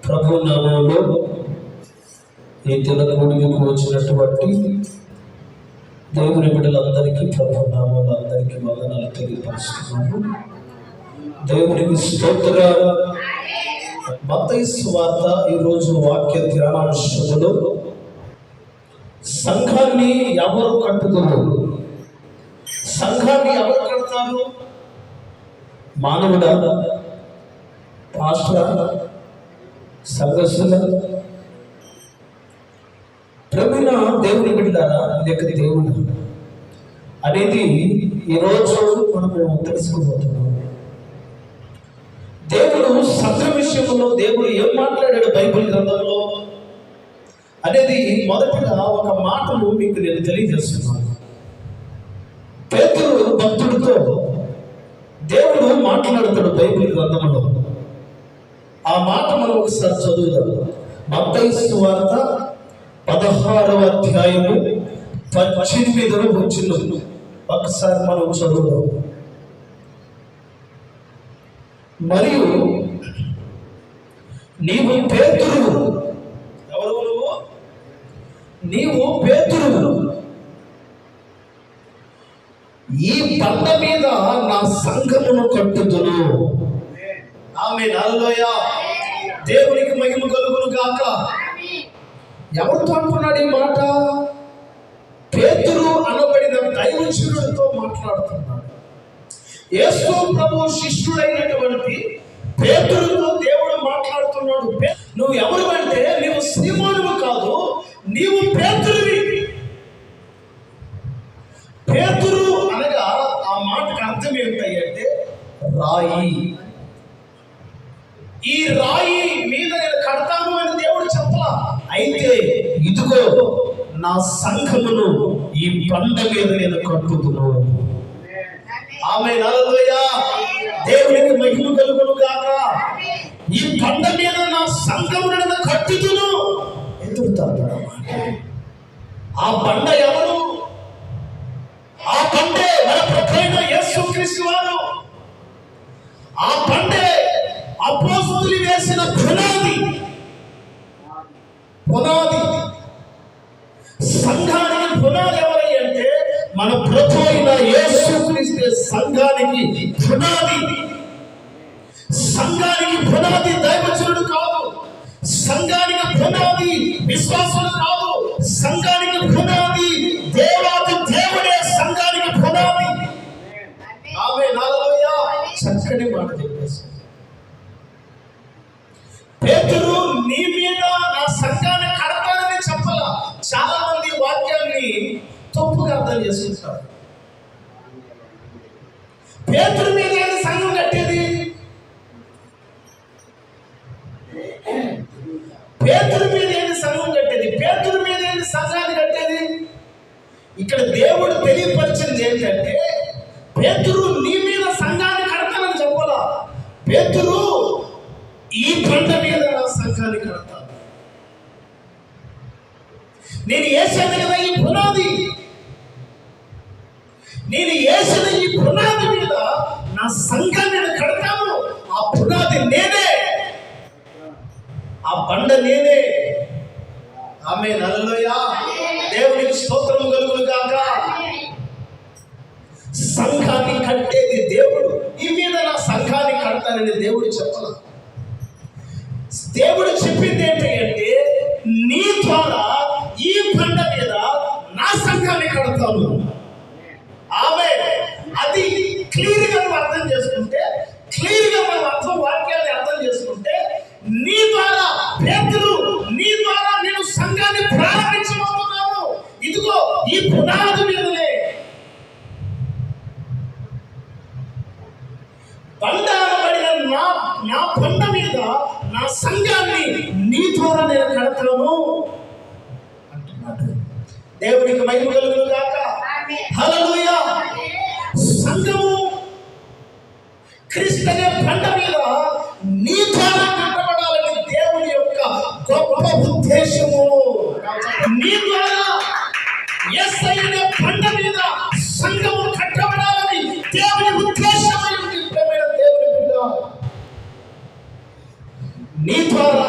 ప్రభు నామములో ఈ దినకూడికి వచ్చినటువంటి దేవుని బిడ్డలందరికీ ప్రభు నామములో అందరికీ వందనాలు తెలియపరుస్తున్నాము. దేవునికి స్తోత్రాలు. మత్తయి సువార్త ఈరోజు వాక్య ధ్యానాంశములో సంఘాన్ని ఎవరు కట్టుతున్నారు? సంఘాన్ని ఎవరు కడతారు? మానవుడా? పాస్టరా? సంఘస్థుల? ప్రభున దేవుని బిడ్డలారా, లేక దేవుడు అనేది ఈరోజు మనము తెలుసుకోబోతున్నాం. దేవుడు సంఘ విషయంలో దేవుడు ఏం మాట్లాడాడు బైబిల్ గ్రంథంలో అనేది మొదటిగా ఒక మాటను మీకు నేను తెలియజేస్తున్నాను. పేతురు భక్తుడితో దేవుడు మాట్లాడుతాడు బైబిల్ గ్రంథంలో. ఆ మాట మనం ఒకసారి చదువుదాం. మత్తయి సువార్త 16వ అధ్యాయము 18వ వచనం ఒకసారి మనం చదువుదాం. మరియు నీవు పేతురు. ఎవరు నువ్వు? నీవు పేతురు. ఈ బండ మీద నా సంఘమును కట్టుదును. ఆమేన్. హల్లెలూయా. దేవునికి మహిమ కలుగును గాక. ఎవరితో అంటున్నాడు ఈ మాట? పేతురు అనబడిన దైవజనుడితో మాట్లాడుతున్నాడు. యేసు ప్రభు శిష్యుడైనటువంటి పేతురుతో దేవుడు మాట్లాడుతున్నాడు. నువ్వు ఎవరు అంటే నీవు సీమోనువు కాదు, నీవు పేతురువి. పేతురు అనగా ఆ మాటకు అర్థం ఏంటంటే రాయి. ఈ రాయి మీద నేను కడతాను అని దేవుడు చెప్పలా. అయితే ఇదిగో నా సంఘమును ఈ బండ మీద నేను కట్టుదును. ఆమేన్. హల్లెలూయా. దేవునికి మహిమ కలుగును గాక. ఈ బండ మీద నా సంఘమును నేను కట్టుదును. ఎదుగుతాడు. ఆ బండ ఎవరు? ఆ బండే మన ప్రభువైన యేసుక్రీస్తు వారు. ఆ బండే అపోస్తలులు వేసిన పునాది. సంఘానికి పునాది ఎవరై అంటే మన ప్రభువైన యేసుక్రీస్తు సంఘానికి పునాది. సంఘానికి పునాది దైవజనుడు కాదు, సంఘానికి పునాది విశ్వాసులు కాదు, సంఘానికి పునాది దేవాది దేవుడే సంఘానికి పునాది. ఆమేన్. హల్లెలూయా. చక్కని మాట చెప్పేసి పేతురు నీ మీద నా సంఘాన్ని కడతానని చెప్పాలా. చాలా మంది వాక్యాన్ని తప్పుగా అర్థం చేసుకుంటారు. పేతురు మీద ఏంటి సంఘం కట్టేది? పేతురు మీద ఏంటి సంఘం కట్టేది? పేతురు మీద ఏంటి సంఘాన్ని కట్టేది? ఇక్కడ దేవుడు తెలియపరిచింది ఏంటంటే పేతురు నీ మీద సంఘాన్ని కడతానని చెప్పాలా. పేతురు ఈ బండ మీద నా సంఘాన్ని కడతాను. నేను వేసాను కదా ఈ పునాది. నేను వేసిన ఈ పునాది మీద నా సంఘాన్ని నేను కడతాను. ఆ పునాది నేనే, ఆ బండ నేనే. ఆమేన్. హల్లెలూయా. దేవునికి స్తోత్రం కలుగును గాక. సంఘాన్ని కట్టేది దేవుడు. ఈ మీద నా సంఘాన్ని కడతానని దేవుడు చెప్పాల. దేవుడు చెప్పింది ఏంటంటే నీ ద్వారా ఈ బండ మీద నా సంఘాన్ని కడతాను. ఆమేన్. అది క్లియర్గా మనం అర్థం చేసుకుంటే, క్లియర్గా మనం వాక్యాన్ని అర్థం చేసుకుంటే నీ ద్వారా పేతురు, నీ ద్వారా నేను సంఘాన్ని ప్రారంభించబోతున్నాను. ఇదిగో ఈ పునాది మీదనే బండ అనబడిన నా బండ మీద నా సంఘాన్ని నీ ద్వారా నేను కడతాను అంటున్నాడు. దేవునికి మహిమ కలుగును గాక. హల్లెలూయా. సంఘము క్రీస్తు అనే బండ మీద నీ ద్వారా కట్టబడాలని దేవుని యొక్క గొప్ప ఉద్దేశము. నీ ద్వారా యేసయ్య అనే బండ మీద సంఘము కట్టబడాలని దేవుని ఉద్దేశమై ఉంది. నీ ద్వారా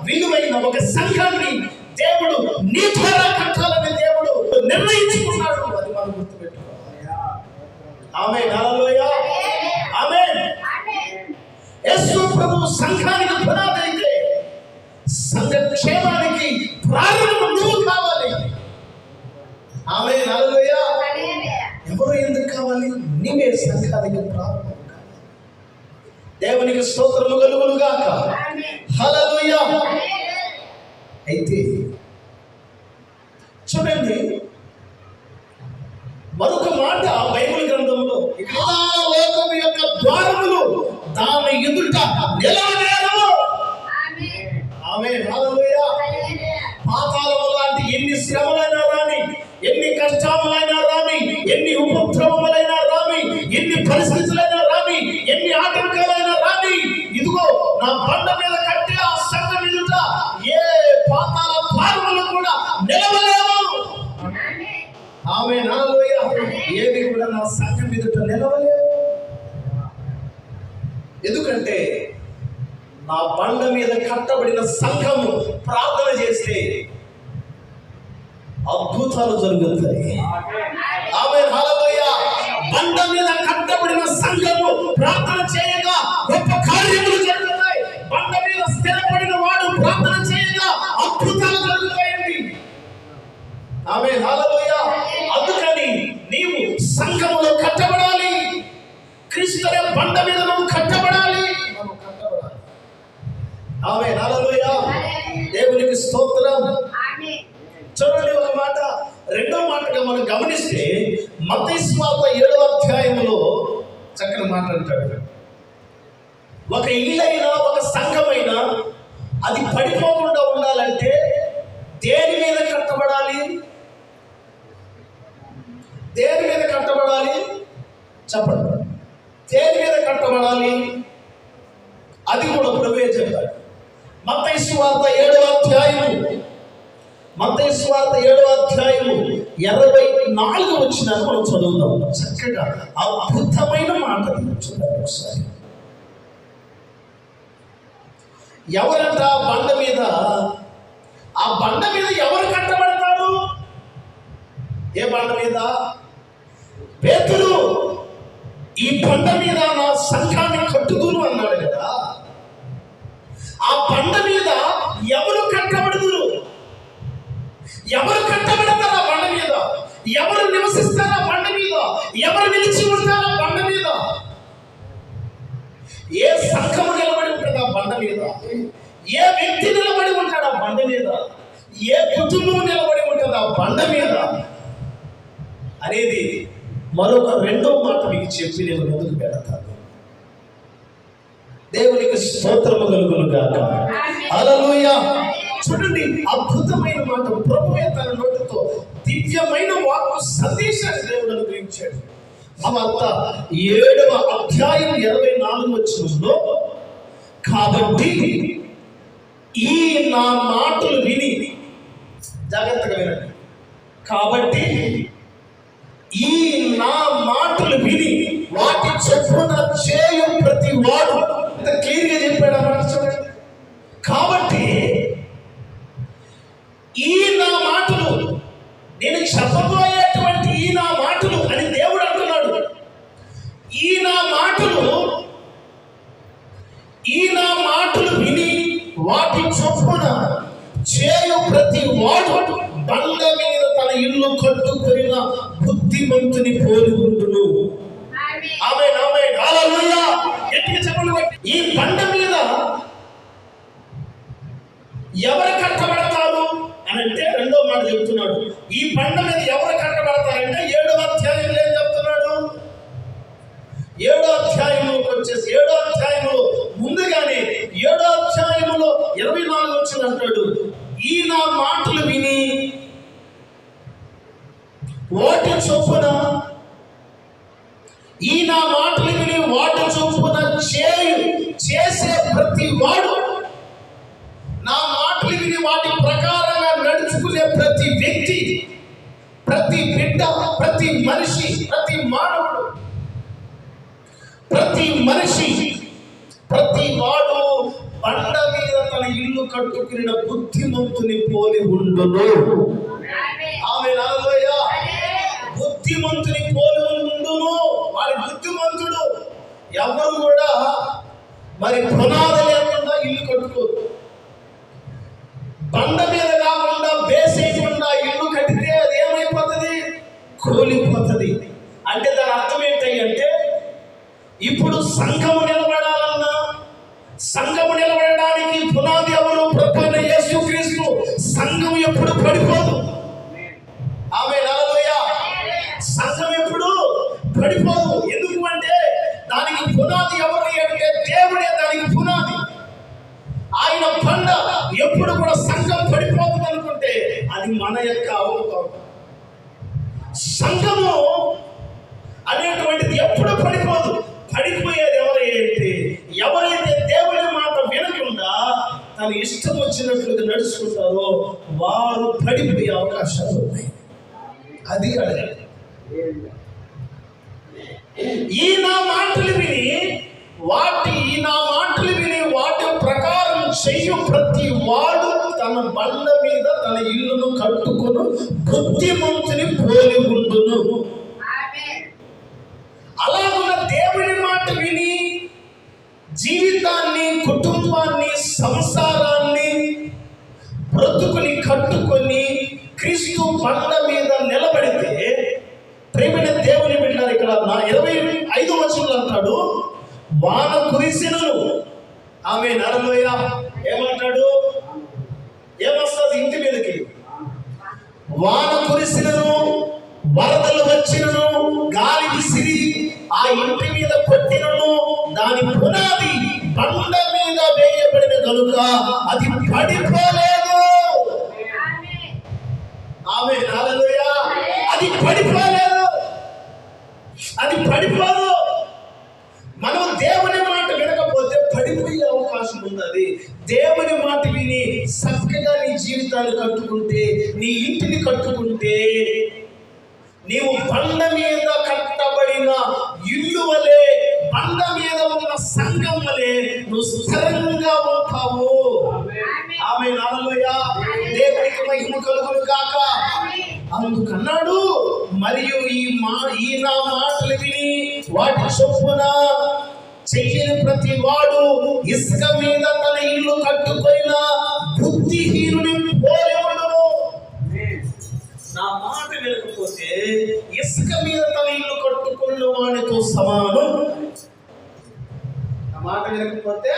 విలువైన ఒక సంఘాన్ని దేవుడు నీ ద్వారా కట్టాలని దేవుడు నిర్ణయించుకున్నాడు. అది మనం గుర్తుపెట్టుకోవాలి. ఆమేన్, హల్లెలూయా, ఆమేన్. యేసు ప్రభు సంఘానికి పునాది అయితే సంఘ క్షేమానికి ప్రారంభం నువ్వు కావాలి. ఆమేన్, హల్లెలూయా. ఎవరు ఎందుకు కావాలి? నీవే సంఘానికి ప్రారంభం కావాలి. దేవునికి స్తోత్రము కలుగును గాక. హల్లెలూయా. అయితే చూడండి, మరొక మాట బైబిల్ గ్రంథంలో, లోకం యొక్క ద్వారములు దాని ఎదుట నిలవనేరవు. ఆమేన్, హల్లెలూయా. పాతాళము లాంటి ఎన్ని శ్రమలైనా రాని, ఎన్ని కష్టాలైనా రాని, ఎన్ని ఉపద్రవములైనా రాని, ఎన్ని పరిస్థితులైనా రాని, ఎన్ని ఆటంకాలైనా రాని, ఇదిగో నా బండ మీద కట్టే ఆ సంఘం ఎదుట ఏ పాతాళ ద్వారములు కూడా నిలవలేవు. ఆమేన్, హల్లెలూయా. ఏది కూడా నా సంఘం ఎదుట నిలవలేవు. ఎందుకంటే నా బండ మీద కట్టబడిన సంఘము ప్రార్థన చేస్తే అద్భుతాలు జరుగుతాయి. ఆమేన్, హల్లెలూయా. బండ మీద కట్టబడిన సంఘము ప్రార్థన చేయగా గొప్ప కార్యములు జరుగుతాయి. బండ మీద స్థిరపడిన వాడు ప్రార్థన చేయగా అద్భుతాలు జరుగుతాయండి. ఆమేన్, హల్లెలూయా. అందుకని నీవు సంఘములో కట్టబడాలి. క్రీస్తు అనే బండ మీద నువ్వు కట్టబడాలి. ఆమేన్, హల్లెలూయా. దేవునికి స్తోత్రం. చూడండి, ఒక మాట. రెండో మాటగా మనం గమనిస్తే మత్తయి సువార్త 7వ అధ్యాయంలో చక్కని మాట అంటాడు. ఒక ఇల్లైనా ఒక సంఘమైనా అది పడిపోకుండా ఉండాలంటే దేని మీద కట్టబడాలి? దేని మీద కట్టబడాలి? చెప్పండి. దేని మీద కట్టబడాలి? అది కూడా ప్రభువే చెప్పాడు. మత్తయి సువార్త 7వ అధ్యాయము, మత్తయి సువార్త 7వ అధ్యాయము 24 వచనాన్ని మనం చదువుతాం. చక్కగా అద్భుతమైన మాట చూడండి ఒకసారి. ఎవరంట బండ మీద? ఆ బండ మీద ఎవరు కట్టబడతారు? ఏ బండ మీద? పేతురు ఈ బండ మీద నా సంఘాన్ని కట్టుదును అన్నాడు కదా. ఆ బండ మీద ఎవరు కట్టబడుదురు? ఎవరు కట్టబడతారు ఆ బండ మీద? ఎవరు నివసిస్తారా బండ మీద? ఎవరు నిలిచి ఉంటారా బండ మీద? ఏ సంఘము నిలబడి ఉంటుంది ఆ బండ మీద? ఏ వ్యక్తి నిలబడి ఉంటాడు ఆ బండ మీద? ఏ కుటుంబం నిలబడి ఉంటుంది ఆ బండ మీద అనేది మరొక రెండో మాట మీకు చెప్పి నేను ముందుకు పెడతాను. దేవునికి స్తోత్రము కలుగును గాక. హల్లెలూయా. చూడండి, అద్భుతమైన మాట. ప్రభువే తన నోటితో దివ్యమైన వాక్కు సందేశాన్ని దేవుడు అనుగ్రహించాడు. సువార్త 7వ అధ్యాయం 24 వచనంలో, కాబట్టి ఈ నా మాటలు విని, జాగ్రత్తగా వినండి, కాబట్టి ఈ నా మాటలు విని వాటి చొప్పున చేయు ప్రతి వాడు, ఎంత క్లియర్గా చెప్పాడు అన్నమాట. చూడండి, కాబట్టి ఈ నా మాటలు, నేను చెప్పబోయేటువంటి ఈ నా మాటలు అని దేవుడు అంటున్నాడు. ఈ నా మాటలు విని వాటి చొప్పున చేయు ప్రతి వాడు బండ మీద తన ఇల్లు కట్టుకొనిన బుద్ధిమంతుని పోలుకుంటును. ఆమేన్, ఆమేన్, హల్లెలూయా. గట్టిగా చెప్పండి. ఈ బండ మీద ఎవరు కట్టబడతారు అని అంటే రెండో మాట చెప్తున్నాడు. ఈ బండ మీద ఎవరు కట్టబడతారంటే 7వ అధ్యాయంలో ఏం చెప్తున్నాడు? 7వ అధ్యాయంలోకి వచ్చేసి 7వ అధ్యాయంలో ముందుగానే 7వ అధ్యాయంలో 24 వచ్చింది అంటాడు. ఈ నా మాటలు విని వాటి చొప్పున, ఈ నా మాటలు విని వాటి చొప్పున చేసే ప్రతి వాడు, నా మాటలు విని వాటి ప్రకారంగా నడుచుకునే ప్రతి వ్యక్తి, ప్రతి బిడ్డ, ప్రతి మనిషి, ప్రతి మానవుడు, ప్రతి మనిషి, ప్రతి వాడు బండ మీద తన ఇల్లు కట్టుకున్న బుద్ధిమంతుని పోలి ఉండును. ఆమె హల్లెలూయ. బుద్ధిమంతుని పోలి ఉండును. వారి బుద్ధిమంతుడు. ఎవరు కూడా మరి పునాది లేకుండా ఇల్లు కట్టుకోరు. బండ మీద కాకుండా వేసేయకుండా ఇల్లు కట్టితే అది ఏమైపోతుంది? కూలిపోతుంది. అంటే దాని అర్థం ఏంటంటే, ఇప్పుడు సంఘము నిలబడాలన్నా, సంఘము నిలబడడానికి పునాది ఎవరు? ప్రభువైన యేసుక్రీస్తు. సంఘం ఎప్పుడు పడిపోదు. ఆమె హల్లెలూయ. సంఘం ఎప్పుడు పడిపోదు. ఎందుకు అంటే దానికి పునాది ఎవరు అంటే దేవుడే దానికి పునాది. ఆయన బండ ఎప్పుడు కూడా సంఘం పడిపోతుంది అనుకుంటే అది మన యొక్క అవకాశం. సంఘము అనేటువంటిది ఎప్పుడు పడిపోదు. పడిపోయేది ఎవరైతే దేవుని మాట వినకుండా తన ఇష్టం వచ్చినట్లుగా నడుచుకుంటారో వారు పడిపోయే అవకాశాలు ఉన్నాయి. అది అడగండి. ఈ నా మాటలు విని వాటి ప్రకారం చెయ్యు ప్రతి వాడు తన బండ మీద తన ఇల్లును కట్టుకుని బుద్ధిమంతుని పోలి ఉండును. అలాగున్న దేవుని మాట విని జీవితాన్ని, కుటుంబాన్ని, సంసారాన్ని, బ్రతుకుని కట్టుకొని క్రీస్తు బండ మీద నిలబడితే, ప్రేమైన దేవుని బిడ్డలారా, ఇక్కడ 25వ వచనంలో అంటాడు, వాన కురిసినను. ఆమె హల్లెలూయ. ఏమంటాడు? ఏమొస్తుంది ఇంటి మీదకి? వాన కురిసినను, వరదలు వచ్చినను, గాలి విసిరి ఆ ఇంటి మీద కొట్టినను, దాని పునాది బండ మీద వేయబడిన కనుక అది పడిపోలేదు. ఆమె హల్లెలూయ. అది పడిపోలేదు. అది పడిపోదు. మనం దేవుని మాట వినకపోతే పడిపోయే అవకాశం ఉన్నది. దేవుని మాట విని చక్కగా నీ జీవితాన్ని కట్టుకుంటే, నీ ఇంటిని కట్టుకుంటే, నీవు బండ మీద కట్టబడిన ఇల్లు వలె, బండ మీద ఉన్న సంఘం వలె నువ్వు స్థిరంగా ఉంటావు. ఆమె హల్లెలూయ. దేవునికి మహిమ కలుగును గాక. అందుకన్నాడు, మరియు ఈ నా మాటలు విని వాటి చొప్పున చెయ్యని ప్రతి వాడు ఇసుక మీద తన ఇల్లు కట్టుకొనిన బుద్ధిహీనుని పోలి ఉండును. నా మాట వినకపోతే ఇసుక మీద తన ఇల్లు కట్టుకున్న వాడితో సమానం. నా మాట వినకపోతే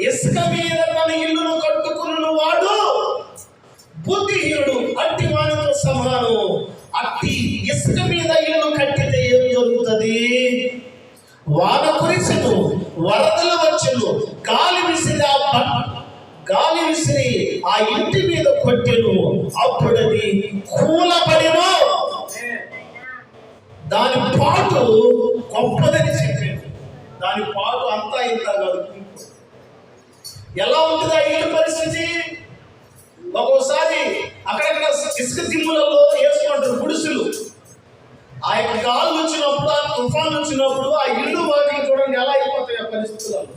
ఇసుక మీద తన ఇల్లును కట్టుకున్న వాడు బుద్ధిహీనుడు, అట్టి వాడితో సమానం. అట్టి ఇసుక మీద ఇల్లు కట్టితే ఏం జరుగుతుంది? వాన కురిసెను, వరదలు వచ్చెను, గాలి విసిరి ఆ ఇంటి మీద కొట్టెను, అప్పుడది కూలబడెను. దాని పాటు గొప్పదని చెప్పాను. దాని పాటు అంతా ఇంత కాదు. ఎలా ఉంటుంది ఆ ఇంటి పరిస్థితి? ఒక్కోసారి అక్కడక్కడ ఇసుక దిమ్ములలో వేసుకుంటారు గుడిసెలు. ఆ యొక్క గాలి వచ్చినప్పుడు, ఆ తుఫాన్ వచ్చినప్పుడు ఆ ఇల్లు వాటిని చూడండి ఎలా అయిపోతాయి ఆ పరిస్థితులలో.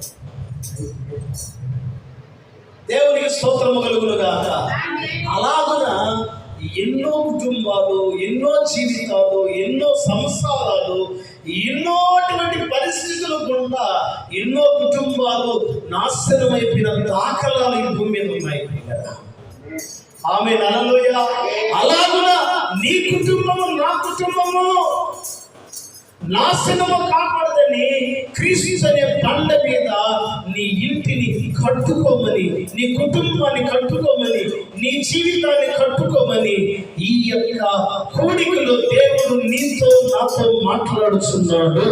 దేవునికి స్తోత్రము కలుగును గాక. అలాగున ఎన్నో కుటుంబాలు, ఎన్నో జీవితాలు, ఎన్నో సంసారాలు, ఎన్నోటువంటి పరిస్థితులు గుండా ఎన్నో కుటుంబాలు నాశనమైపోయిన దాఖలాలు ఈ భూమి మీద ఉన్నాయి కదా. ఆమె హల్లెలూయ. అలాగున నీ కుటుంబము, నా కుటుంబము నాశనము కాపాడదని క్రీస్తు అనే బండ మీద నీ ఇంటిని కట్టుకోమని, నీ కుటుంబాన్ని కట్టుకోమని, నీ జీవితాన్ని కట్టుకోమని ఈ యొక్క కోడికలో దేవుడు నీతో నాతో మాట్లాడుతున్నాడు.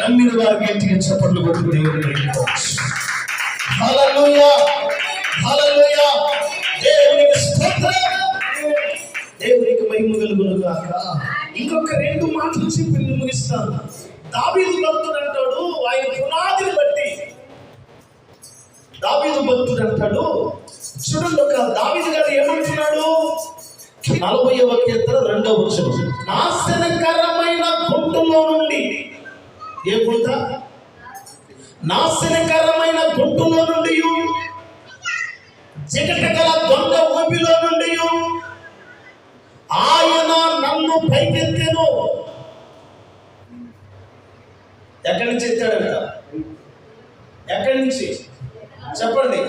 నమ్మిన వారికి ఇంటికి చప్పట్లు కొట్టు దేవుడు. హల్లెలూయ, హల్లెలూయ. దేవునికి స్తోత్రం. దేవునికి మహిమ కలుగును గాక. ఇంకొక 2 మాటలు చెప్పి ముగిస్తాను. దావీదు భక్తుడు అంటాడు, ఆయన పునాదిని బట్టి దావీదు భక్తుడు అంటాడు, చూడండి, ఒక దావీదు గారు ఏమంటున్నాడు? 40వ కీర్తన 2వ వచనం, నాశనకరమైన గుంటలో నుండి, ఏ గుంట? నాశనకరమైన గుంటలో నుండి చికట గల దొంగ ఊపిలో నుండి ఆయన నన్ను పైకెత్తెను. ఎక్కడి నుంచి ఎత్తాడంట? ఎక్కడి నుంచి చెప్పండి?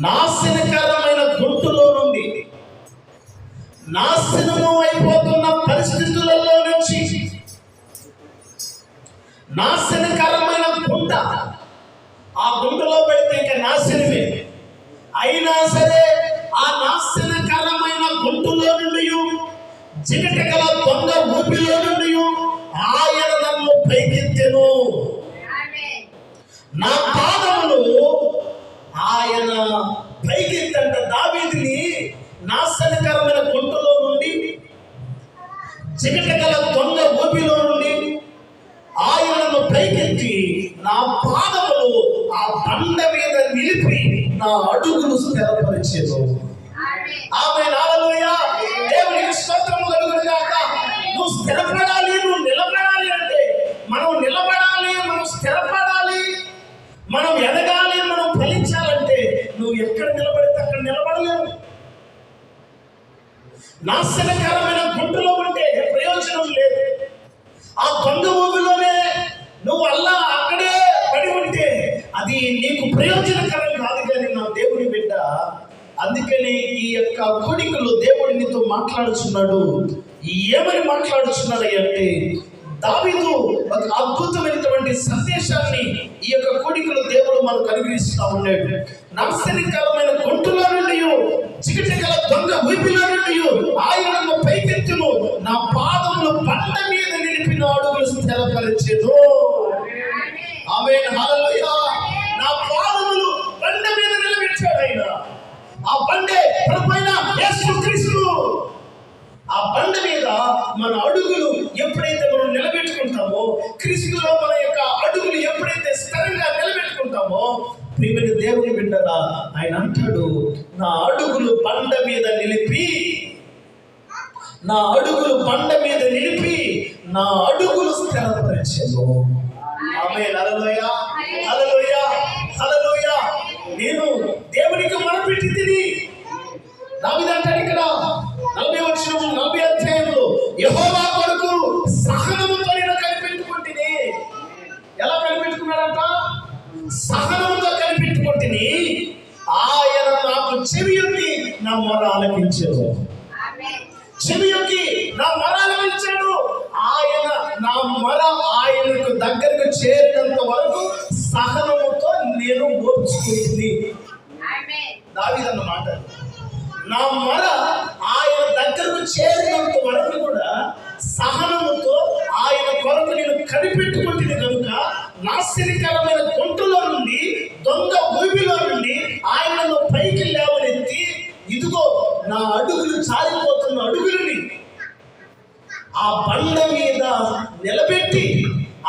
నాశనకరమైన గుంటులో నుండి, నాశనము అయిపోతున్న పరిస్థితులలో నుంచి, నాశనకరమైన గుంట. ఆ గుంటలో పెడితే ఇంకా నాశనమే. అయినా సరే ఆ నాశనకరమైన గుంటులో నుండి, చికట గల దొంగ ఊపిలో నుండి ఆయన నన్ను పైకెత్తెను. నా పాదములు ఆయన పైకెత్తంట. దావీదుని నాశనకరమైన గుంటలో నుండి, చికట గల దొంగ ఊపిలో నుండి ఆయనను పైకెత్తి నా పాదములు ఆ బండ మీద నిలిపి నా అడుగులు స్థిరపరిచెను. ఆమేన్, హల్లెలూయా. దేవునికి స్తోత్రము కలుగును గాక. నువ్వు స్థిరపడాలి, నువ్వు నిలబడాలి అంటే, మనం నిలబడాలి, మనం స్థిరపడాలి, మనం ఎదగాలి, మనం ఫలించాలంటే నువ్వు ఎక్కడ నిలబడితే అక్కడ నిలబడలేవు. నాశనకరమైన గుంటలో ఉంటే ప్రయోజనం లేదు. ఆ దొంగ ఊబిలోనే నువ్వు అక్కడే పడి ఉంటే అది నీకు ప్రయోజనకరం కాదు. కానీ నా దేవుని బిడ్డ, అందుకని ఈ యొక్క కోడికలు దేవుడు నీతో మాట్లాడుచున్నాడు. ఏమని మాట్లాడుచున్నాడు అంటే, దావీదు ఒక అద్భుతమైనటువంటి సందేశాన్ని ఈ యొక్క కోడికలు దేవుడు మనకు అనుగ్రహిస్తూ ఉన్నాడు. నాశనకరమైన గుంటలో నుండి, చికట గల దొంగ ఊపిలో నుండి ఆయన పైకెత్తును, నా పాదములు బండ మీద నిలిపిన అడుగులు స్థిరపరిచెను. ఆమేన్, హల్లెలూయా. నా పాదములు బండ మీద నిలబెట్టాడు ఆయన. ఆ బండే ప్రభువైన యేసుక్రీస్తు. ఆ బండ మీద మన అడుగులు ఎప్పుడైతే మనం నిలబెట్టుకుంటామో, క్రీస్తులో మన యొక్క అడుగులు ఎప్పుడైతే స్థిరంగా నిలబెట్టుకుంటామో, ప్రియమైన దేవుని బిడ్డలా ఆయన అంటాడు, నా అడుగులు బండ మీద నిలిపి, నా అడుగులు బండ మీద నిలిపి నా అడుగులు స్థిరపరిచెను. ఆమేన్, హల్లెలూయా, హల్లెలూయా, హల్లెలూయా. నేను దేవునికి మొరపెట్టి తిని, దావీదు అంటాడు ఇక్కడ 40 అధ్యాయంలో, యెహోవా కొరకు సహనముతో నేను కనిపెట్టుకుంటుని. ఎలా కనిపెట్టుకున్నాడంట? సహనముతో కనిపెట్టుకుంటుని. ఆయన నాకు చెవియొగ్గి నా మొర ఆలకించాడు. చెవియొగ్గి నా మొర ఆలకించాడు. ఆయన నా మొర ఆయనకు దగ్గరకు చేరినంత వరకు సహనముతో నేను ఓర్చుకుంటుంది. దావీదు అన్నమాట. నా మొర ఆయన దగ్గరకు చేరినంత వరకు కూడా సహనముతో ఆయన కొరకు నేను కనిపెట్టుకుంటుంది కనుక, నాశనకరమైన గుంటలో నుండి, దొంగ ఊబిలో నుండి ఆయనను పైకి లేవనెత్తి, ఇదిగో నా అడుగులు చారిపోతున్న అడుగులని ఆ బండ మీద నిలబెట్టి,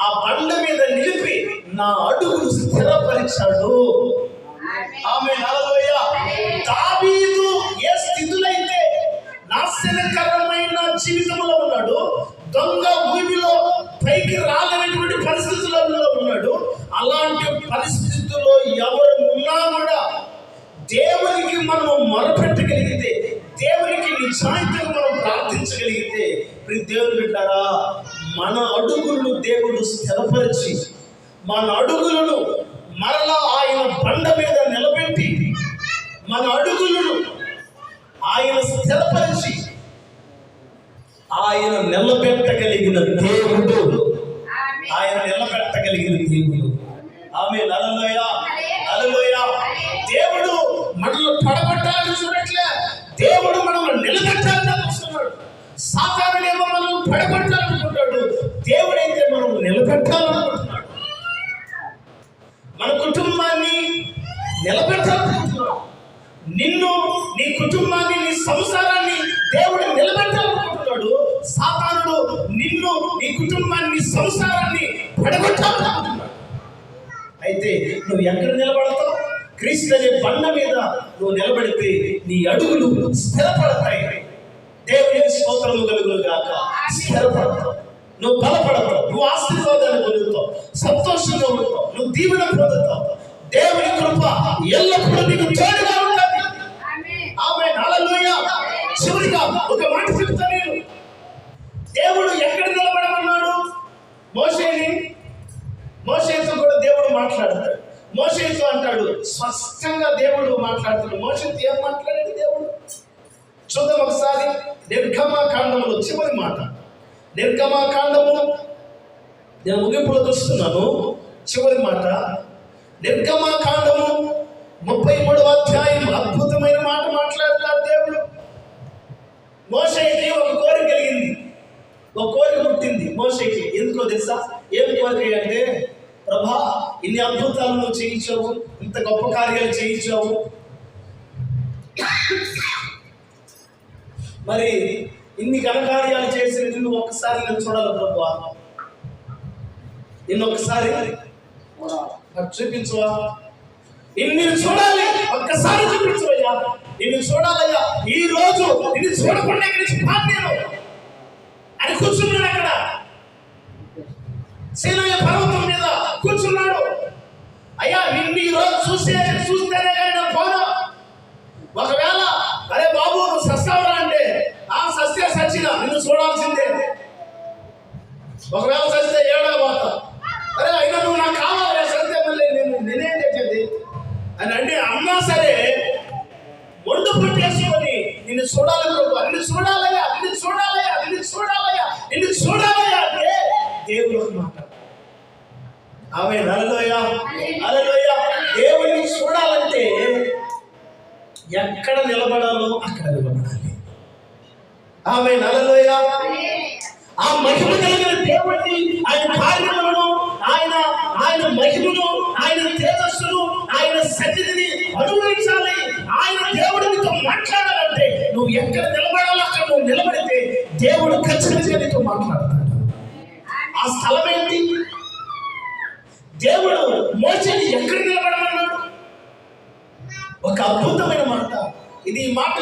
ఆ బండ మీద నిలిపి నా అడుగులు స్థిరపరిచాడు. ఆమేన్, హల్లెలూయా. దావీదు ఏ స్థితిలో నాశనకరమైన జీవితంలో ఉన్నాడు, దొంగ ఊబిలో పైకి రాలేనటువంటి పరిస్థితులలో ఉన్నాడు. అలాంటి పరిస్థితుల్లో ఎవరు ఉన్నా కూడా దేవునికి మనం మొరపెట్టగలిగితే, దేవునికి నిజాయితీగా మనం ప్రార్థించగలిగితే, దేవుని బిడ్డలారా, మన అడుగులను దేవుడు స్థిరపరిచి, మన అడుగులను మరలా ఆయన బండ మీద నిలబెట్టి, మన అడుగులను ఆయన స్థిరపరిచి ఆయన నిలబెట్టగలిగిన దేవుడు, ఆయన నిలబెట్టగలిగిన దేవుడు. ఆమేన్, హల్లెలూయా, హల్లెలూయా. దేవుడు మనల్ని పడగొట్టాలని చూడట్లే, దేవుడు మనల్ని నిలబెట్టాలని చూస్తున్నాడు. సాతానుడేమో మనల్ని పడగొట్టాలనుకుంటాడు, దేవుడైతే మనం నిలబెట్టాలనుకుంటున్నాడు. మన కుటుంబాన్ని నిలబెట్టాలనుకుంటున్నాడు. నిన్ను, నీ కుటుంబాన్ని, నీ సంసారాన్ని దేవుడు నిలబెట్టాలనుకుంటున్నాడు. సాతానుడు నిన్ను, నీ కుటుంబాన్ని, నీ సంసారాన్ని పడగొట్టాలనుకుంటున్నాడు. అయితే నువ్వు ఎక్కడ నిలబడతావు? క్రీస్తు అనే బండ మీద నువ్వు నిలబడితే నీ అడుగులు స్థిరపడతాయి. దేవునికి స్తోత్రము కలుగును గాక. స్థిరపడతావు, నువ్వు బలపడతావు, నువ్వు ఆశీర్వాదాన్ని పొందుతావు, సంతోషంగా ఉంటావు, నువ్వు దీవెన పొందుతావు. దేవుని కృప ఎల్లప్పుడూ నీకు తోడుగా ఉంటుంది. దేవుడు మాట్లాడుతున్నాడు. మోషేతో ఏం మాట్లాడాడు దేవుడు? చూద్దాం ఒకసారి. నిర్గమకాండములో చివరి మాట. నిర్గమకాండము నేను ముగింపులో చూస్తున్నాను. చివరి మాట నిర్గమకాండము 33వ అధ్యాయం. అద్భుతమైన మాట మాట్లాడతాడు దేవుడు. మోషేకి ఒక కోరిక కలిగింది, ఒక కోరిక పుట్టింది మోషేకి. ఎందుకో తెలుసా? ఏం కోరిక అంటే, ప్రభా ఇన్ని అద్భుతాలు నువ్వు చేయించావు, ఇంత గొప్ప కార్యాలు చేయించావు, మరి ఇన్ని ఘనకార్యాలు చేసిన నిన్ను ఒక్కసారి నేను చూడాలి ప్రభువా, నిన్ను ఒక్కసారి చూపించువా, నిన్ను చూడాలి, ఒక్కసారి చూపించువయ్యా, నిన్ను చూడాలయ్యా, ఈ రోజు నిన్ను చూడకుండా ఇక్కడి నుంచి నేను అని కూర్చున్నాడు. అక్కడ సీనాయి పర్వతం మీద కూర్చున్నాడు. అయ్యా నిన్ను ఈ రోజు చూస్తేనే కానీ నా పోను. ఒకవేళ అరే బాబు నువ్వు సస్తావరా అంటే, ఆ సస్తే సచ్చిన నిన్ను చూడాల్సిందే. ఒకవేళ సస్తే ఏడా పోతా, అరే అయినా నువ్వు నాకు కావాలి, సస్తే మళ్ళీ నేనేం చేసేది అని అంటే అన్నా సరే ఒండు పుట్టేసుకొని నిన్ను చూడాలి ప్రభు, నిన్ను చూడాలయ్యా, నిన్ను చూడాలయ్యా, నిన్ను చూడాలయ్యా, నిన్ను చూడాలయ్యా అంటే దేవుడు మాట. ఆమేన్, హల్లెలూయా, హల్లెలూయా. దేవుడిని చూడాలంటే ఎక్కడ నిలబడాలో అక్కడ నిలబడాలి. ఆమేన్, హల్లెలూయా. ఆ మహిమ కలిగిన దేవుడిని, ఆయన కార్యములను, ఆయన మహిమను, ఆయన తేజస్సును, ఆయన సన్నిధిని అనుభవించాలి. ఆయన దేవుడితో మాట్లాడాలంటే నువ్వు ఎక్కడ నిలబడాలో అక్కడ నువ్వు నిలబడితే దేవుడు ఖచ్చితంగా నీతో మాట్లాడతాడు. ఆ స్థలం ఏంటి? దేవుడు మోషేని ఎక్కడ నిలబడమన్నాడు? ఒక అద్భుతమైన మాట ఇది. ఈ మాట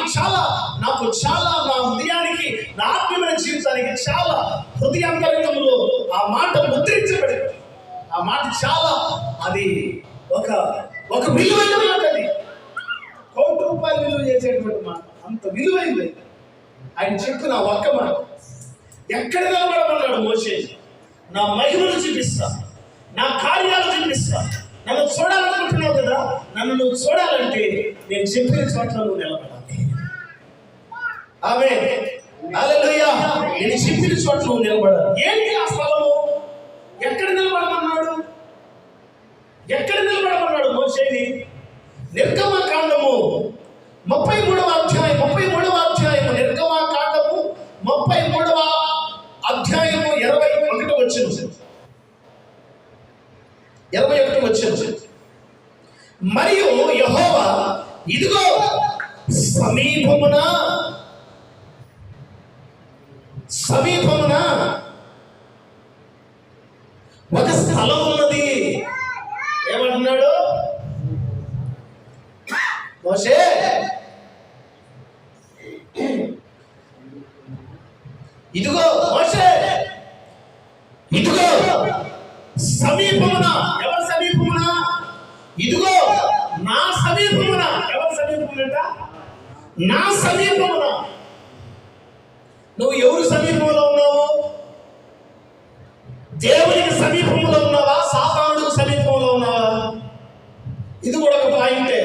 నాకు చాలా నా హృదయానికి, నా ఆత్మీయమైన జీవితానికి చాలా హృదయాంతరంగంలో ఆ మాట ముద్రించబడింది. ఆ మాట చాలా, అది ఒక విలువైన మాట. అది ₹1,00,00,000 విలువ చేసేటువంటి మాట, అంత విలువైంది. ఆయన చెప్పిన ఒక్క మాట, ఎక్కడ నిలబడమన్నాడు మోషే? నా మహిమను చూపిస్తా, నా కార్యాలు చూపిస్తా. నన్ను చూడాలనుకుంటున్నావు కదా, నన్ను నువ్వు చూడాలంటే నేను చెప్పిన చోట్ల నువ్వు నిలబడాలి. ఆమేన్, హల్లెలూయా. నేను చెప్పిన చోట్ల నువ్వు నిలబడాలి. ఏంటి ఆ స్థలము? ఎక్కడ నిలబడమన్నాడు? ఎక్కడ నిలబడమన్నాడు మోషేని? నిర్గమకాండము 33వ అధ్యాయం, నిర్గమకాండము 33వ అధ్యాయము 21వ వచనం. మరియు యెహోవా ఇదిగో సమీపమున ఒక స్థలం ఉన్నది. ఏమంటున్నాడు మోషే? ఇదిగో మోషే, ఇదిగో సమీపమున. ఎవరి సమీపమున? ఇదిగో నా సమీపమున. ఎవరి సమీపమునంట? నా సమీపమున. నువ్వు ఎవరు సమీపంలో ఉన్నావు? దేవునికి సమీపంలో ఉన్నావా? సాతానుడికి సమీపంలో ఉన్నావా? ఇది కూడా ఒక పాయింటే.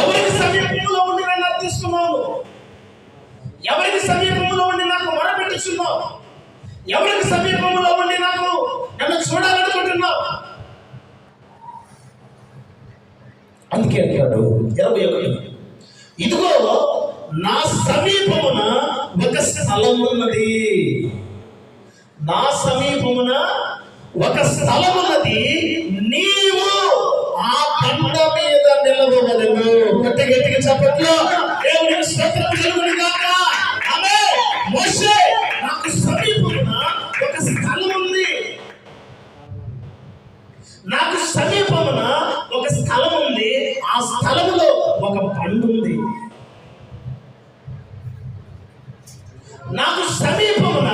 ఎవరికి సమీపంలో ఉండి నన్ను అర్థిస్తున్నావు? ఎవరికి సమీపంలో ఉండి నాకు మొరపెట్టుచున్నావు? ఎవరికి సమీపంలో ఉండి నన్ను చూడాలనుకుంటున్నావు? అందుకే అంటాడు 21, ఇదిగో నా సమీపమున ఒక స్థలం ఉన్నది. నా సమీపమున ఒక స్థలం ఉన్నది, నీవు ఆ బండ మీద నిలవవలెను. గట్టిగా చెప్పట్లు. దేవునికి స్తోత్రం కలుగును గాక. ఆమేన్. మోషే, నాకు సమీపమున ఒక స్థలం ఉంది. నాకు సమీపమున ఒక స్థలం ఉంది. ఆ స్థలములో ఒక బండ ఉంది. నాకు సమీపమున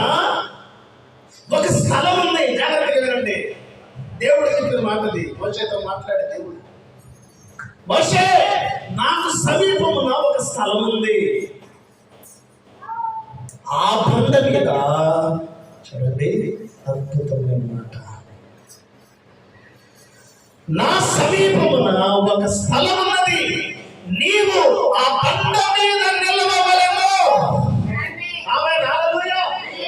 ఒక స్థలం ఉంది. జాగ్రత్తగా వినండి. దేవుడు చెప్పిన మాటది. మోషేతో మాట్లాడే దేవుడు, మోషే నాకు సమీపమున ఒక స్థలం ఉంది. ఆ బండ మీద చూడండి, అద్భుతమైన మాట, నా సమీపమున ఒక స్థలం ఉన్నది, నీవు ఆ బండ మీద నిలవవలెను. ఆమేన్, హల్లెలూయా.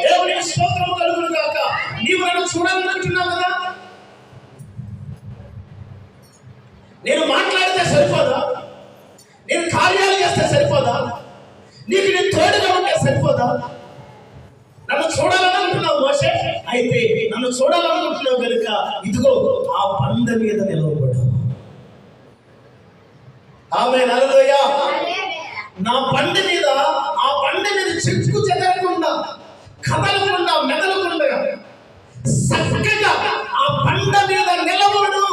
దేవునికి స్తోత్రం కలుగును గాక. నీవు నన్ను చూడాలనుకుంటున్నావు కదా, నేను మాట్లాడితే సరిపోదా? నేను కార్యాలు చేస్తే సరిపోదా? నీకు నేను తోడుగా ఉంటే సరిపోదా? నన్ను చూడాలనుకుంటున్నావు మోషే, అయితే నన్ను చూడాలనుకుంటున్నావు కనుక ఇదిగో ఆ బండ మీద నిలవబడు. ఆమేన్, హల్లెలూయా. నా బండ మీద, ఆ బండ మీద చెక్కు చెదరకుండా, కదలకుండా, మెదలకుండా చక్కగా ఆ బండ మీద నిలబడు.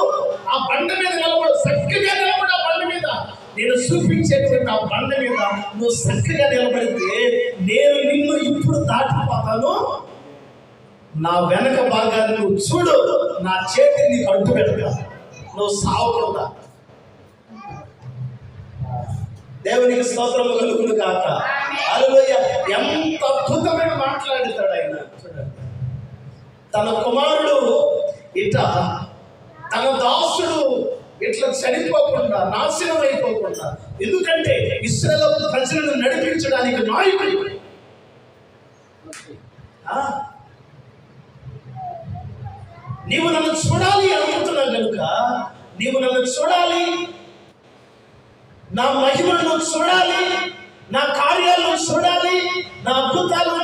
ఆ బండ మీద నిలబడు, చక్కగా నిలబడు. ఆ బండ మీద నేను చూపించేటువంటి ఆ బండ మీద నువ్వు చక్కగా నిలబడితే నేను నిన్ను ఇప్పుడు దాటిపోతాను. నా వెనక భాగాన్ని నువ్వు చూడు, నా చేతిని నీకు అడ్డు పెడతా, నువ్వు సావకుండా. దేవునికి స్తోత్రము కలుగును గాక. హల్లెలూయా. ఎంత అద్భుతమైన మాట్లాడతాడు ఆయన. చూడండి, తన కుమారుడు ఇట, తన దాసుడు ఇట్లా చనిపోకుండా, నాశనం అయిపోకుండా, ఎందుకంటే ఇశ్రాయేలు ప్రజలను నడిపించడానికి నాయకుడు. నీవు నన్ను చూడాలి అనుకుంటున్నావు కనుక, నీవు నన్ను చూడాలి, నా మహిమను చూడాలి, నా కార్యాలను చూడాలి, నా అద్భుతాలు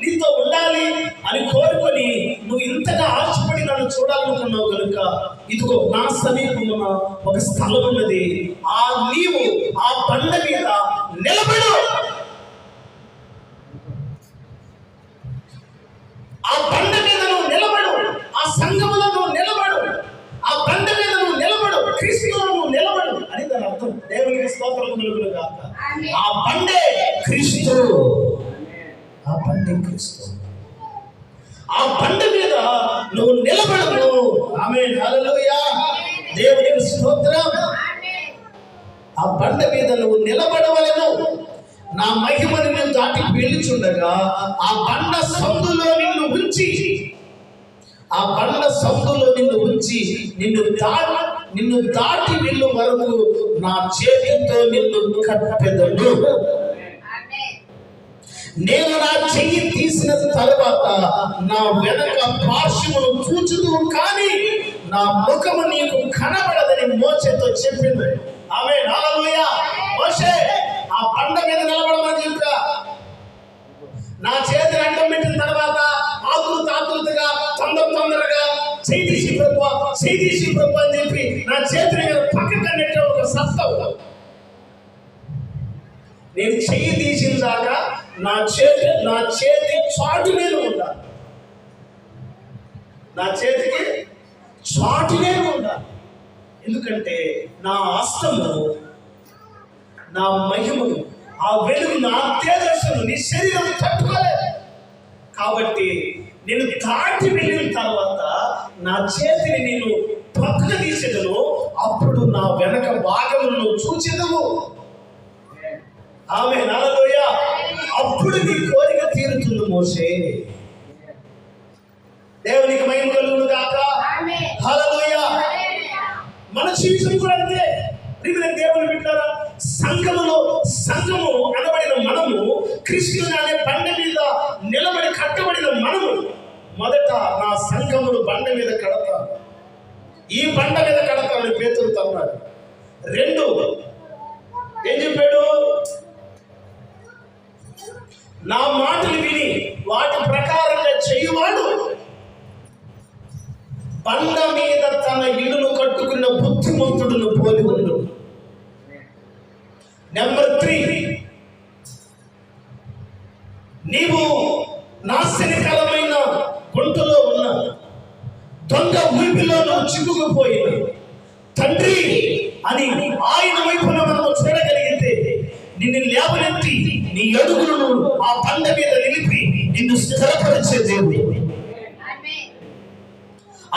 నీతో ఉండాలి అని కోరుకొని నువ్వు ఇంతగా ఆశపడి నన్ను చూడాలనుకున్నావు కనుక ఇదిగో నా సమీపమున ఒక స్థలం ఉన్నది, నీవు ఆ బండ మీద నిలబడు. ఆ బండ మీద నువ్వు నిలబడు, ఆ సంఘములో నువ్వు నిలబడు, ఆ బండ మీద నువ్వు నిలబడు, క్రీస్తులో నువ్వు నిలబడు అని దాని అర్థం. దేవునికి స్తోత్రం కలుగును గాక. ఆ బండే క్రీస్తు, ఆ బండే క్రీస్తు. ఆ బండ మీద నువ్వు నిలబడు. ఆమేన్, హల్లెలూయా. దేవునికి స్తోత్రం. ఆ బండ మీద నువ్వు నిలబడవలెను. నా మహిమను నేను దాటి వెళ్ళుచుండగా ఆ బండ సందులో నిన్ను ఉంచి, ఆ బండ సందులో నిన్ను ఉంచి నిన్ను దాటి వెళ్ళు వరకు నా చేతితో నిన్ను కట్టెదను. నేను నా చెయ్యి తీసిన తర్వాత నా వెనక పార్శ్వమును చూచుదు కానీ నా ముఖము నీకు కనబడదని మోషేతో చెప్పింది. ఆమేన్, హల్లెలూయా. మోషే ఆ బండ మీద నిలబడమని చెప్పా. నా చేతిని అడ్డం పెట్టిన తర్వాత ఆకృతిగా తొందరగా చేదీసి ప్రభు అని చెప్పి నా చేతిని మీద పక్కగా నెట్టే ఒక సత్తం. నేను చెయ్యి తీసిన దాకా నా చేతి చాటు మీద ఉండాలి, నా చేతికి చాటునే ఉండాలి. ఎందుకంటే నా హస్తము, నా మహిమను, ఆ వెలుగు, నా తేజస్సును నీ శరీరం తట్టుకోలేదు. కాబట్టి నేను దాటి వెళ్ళిన తర్వాత నా చేతిని నేను పక్కన తీసేదను, అప్పుడు నా వెనక భాగమును చూచెదవు. ఆమేన్, హల్లెలూయా. అప్పుడు నీ కోరిక తీరుతుంది మోషే. దేవునికి మహిమ కలుగును గాక. హల్లెలూయా. మన జీవితం కూడా అంతే. దేవుని బిడ్డలారా, సంఘము అనబడిన మనము, క్రీస్తు అనే బండ మీద నిలబడి కట్టబడిన మనము, మొదట నా సంఘమును బండ మీద కడతాను, ఈ బండ మీద కడతాను పేతురుతో అన్నాడు. 2 ఏం చెప్పాడు? నా మాటలు విని వాటి ప్రకారంగా చేయువాడు బండ మీద తన ఇల్లును కట్టుకున్న బుద్ధిమంతుడును పోలి ఉండు. నెంబర్ 3, నీవు నాశనకరమైన గుంటలో ఉన్న, దొంగ ఊపిలో నువ్వు చిక్కుకుపోయిన తండ్రి అని ఆయన వైపున మనము చూడగలిగితే నిన్ను లేవనెత్తి నీ అడుగులను ఆ బండ మీద నిలిపి నిన్ను స్థిరపరిచే దేవుడు.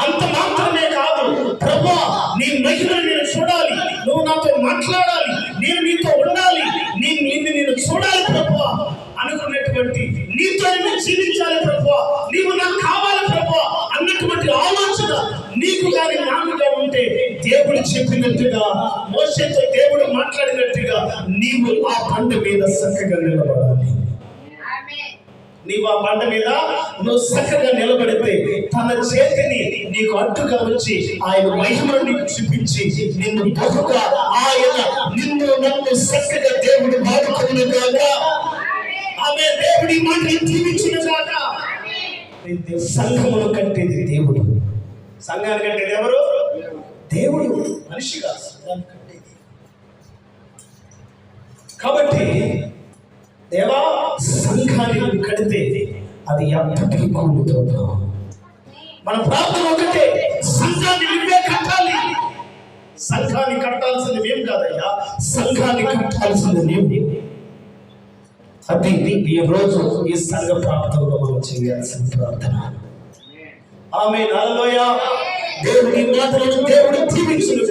అంత మాత్రమే కాదు, ప్రభువా నీ మహిమను నేను చూడాలి, నువ్వు నాతో మాట్లాడాలి, నేను నీతో ఉండాలి, నేను చూడాలి ప్రభువా అనుకున్నటువంటి, నీతో నేను జీవించాలి ప్రభువా, నీవు నాకు కావాలి ప్రభువా అన్నటువంటి ఆలోచన నీకు కానీ నాకు ఉంటే దేవుడు చెప్పినట్టుగా, మోషేతో దేవుడు మాట్లాడినట్టుగా నీవు ఆ బండ మీద చక్కగా నిలబడాలి. నీవు ఆ బండ మీద నువ్వు చక్కగా నిలబడితే తన చేతిని నీకు అడ్డుగా వచ్చి ఆయన మహిమను నీకు చూపించి నిన్ను బహుగా ఆయన నిన్ను నన్ను చక్కగా దేవుడు వాడుకుని కాక ఆమె దేవుడి మాటని జీవించిన కాక. సంఘమును కట్టేది దేవుడు. సంఘాన్ని కట్టేది ఎవరు? దేవుడు. మనిషిగా సంఘాన్ని కట్టేది. కాబట్టి దేవా సంఘాన్ని కడితే అది ఎప్పటికీ కూడుతుంది. మన ప్రార్థన ఒకటే, సంఘాన్ని నువ్వే కట్టాలి. సంఘాన్ని కట్టాల్సింది మేము కాదయ్యా, సంఘాన్ని కట్టాల్సింది నీవు. అది ఈ రోజు ఈ సంఘ ప్రార్థనలో మనం చేయాల్సిన ప్రార్థన. ఆమేన్. హల్లెలూయా. దేవుని మాటలను దేవుడు దీవించును.